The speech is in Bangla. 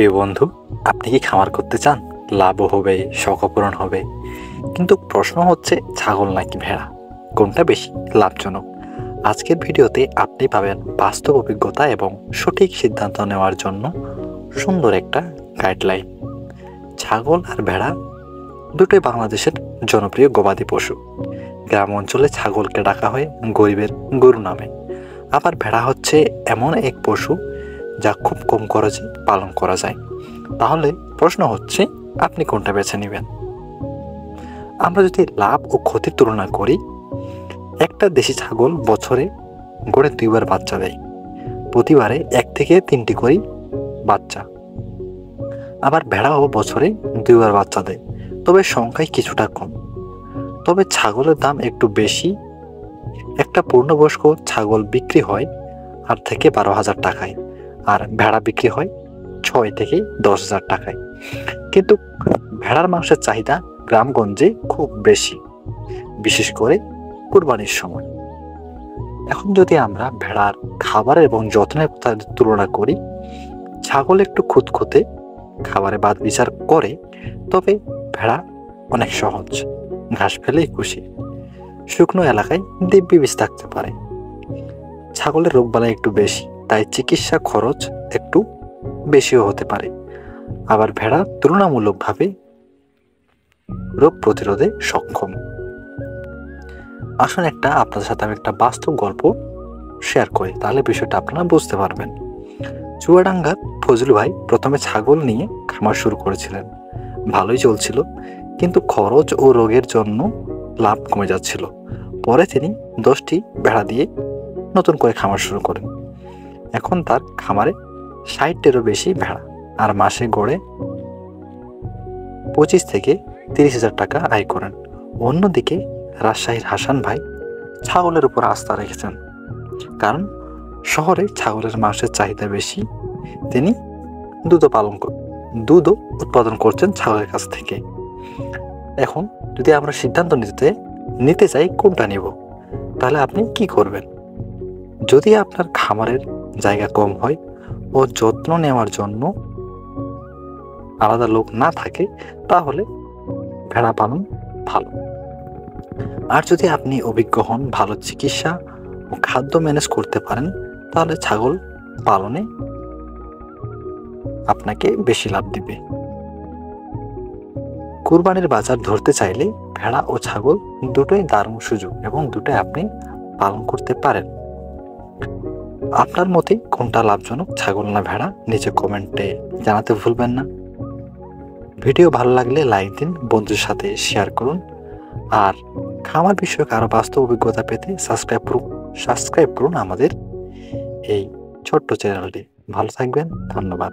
প্রিয় বন্ধু, আপনি কি খামার করতে চান? লাভও হবে, শখও পূরণ হবে, কিন্তু প্রশ্ন হচ্ছে ছাগল নাকি ভেড়া, কোনটা বেশি লাভজনক? আজকের ভিডিওতে আপনি পাবেন বাস্তব অভিজ্ঞতা এবং সঠিক সিদ্ধান্ত নেওয়ার জন্য সুন্দর একটা গাইডলাইন। ছাগল আর ভেড়া দুটোই বাংলাদেশের জনপ্রিয় গবাদি পশু। গ্রাম অঞ্চলে ছাগলকে ডাকা হয় গরিবের গরু নামে, আবার ভেড়া হচ্ছে এমন এক পশু যা খুব কম খরচে পালন করা যায়। তাহলে প্রশ্ন হচ্ছে, আপনি কোনটা বেছে নেবেন? আমরা যদি লাভ ও ক্ষতির তুলনা করি, একটা দেশি ছাগল বছরে গড়ে 2বার বাচ্চা দেয়, প্রতিবারে 1 থেকে 3টি করে বাচ্চা। আবার ভেড়াও বছরে 2বার বাচ্চা দেয়, তবে সংখ্যায় কিছুটা কম। তবে ছাগলের দাম একটু বেশি। একটা পূর্ণবয়স্ক ছাগল বিক্রি হয় 8 থেকে 12,000 টাকায়, আর ভেড়া বিক্রি হয় 6 থেকে 10,000 টাকায়। কিন্তু ভেড়ার মাংসের চাহিদা গ্রামগঞ্জে খুব বেশি, বিশেষ করে কুরবানির সময়। এখন যদি আমরা ভেড়ার খাবার এবং যত্নের কথা তুলনা করি, ছাগল একটু খুঁতখুঁতে, খাবারে বাদ বিচার করে, তবে ভেড়া অনেক সহজ, ঘাস ফেলেই খুশি। শুকনো এলাকায় দিব্যি বিষ থাকতে পারে। ছাগলের রোগবালাই একটু বেশি, তাই চিকিৎসা খরচ একটু বেশিও হতে পারে। আবার ভেড়া তুলনামূলকভাবে রোগ প্রতিরোধে সক্ষম। আসুন আপনাদের সাথে আমি একটা বাস্তব গল্প শেয়ার করি, তাহলে বিষয়টা আপনারা বুঝতে পারবেন। চুয়াডাঙ্গার ফজলু ভাই প্রথমে ছাগল নিয়ে খামার শুরু করেছিলেন। ভালোই চলছিল, কিন্তু খরচ ও রোগের জন্য লাভ কমে যাচ্ছিল। পরে তিনি 10টি ভেড়া দিয়ে নতুন করে খামার শুরু করেন। এখন তার খামারে 60টিরও বেশি ভেড়া, আর মাসে গড়ে 25 থেকে 30,000 টাকা আয় করেন। অন্যদিকে রাজশাহীর হাসান ভাই ছাগলের উপর আস্থা রেখেছেন, কারণ শহরে ছাগলের মাংসের চাহিদা বেশি। তিনি দুধ উৎপাদন করছেন ছাগলের কাছ থেকে। এখন যদি আমরা সিদ্ধান্ত নিতে চাই কোনটা নিব, তাহলে আপনি কি করবেন? যদি আপনার খামারের জায়গা কম হয় ও যত্ন নেওয়ার জন্য আলাদা লোক না থাকে, তাহলে ভেড়া পালন ভালো। আর যদি আপনি অভিজ্ঞ হন, ভালো চিকিৎসা ও খাদ্য ম্যানেজ করতে পারেন, তাহলে ছাগল পালনে আপনাকে বেশি লাভ দিবে। কুরবানির বাজার ধরতে চাইলে ভেড়া ও ছাগল দুটোই দারুণ সুযোগ, এবং দুটোই আপনি পালন করতে পারেন। আপনার মতে কোনটা লাভজনক, ছাগল না ভেড়া? নিচে কমেন্টে জানাতে ভুলবেন না। ভিডিও ভালো লাগলে লাইক দিন, বন্ধুদের সাথে শেয়ার করুন, আর খামার বিষয়ক আরো বাস্তব অভিজ্ঞতা পেতে সাবস্ক্রাইব করুন আমাদের এই ছোট্ট চ্যানেলটি। ভালো থাকবেন, ধন্যবাদ।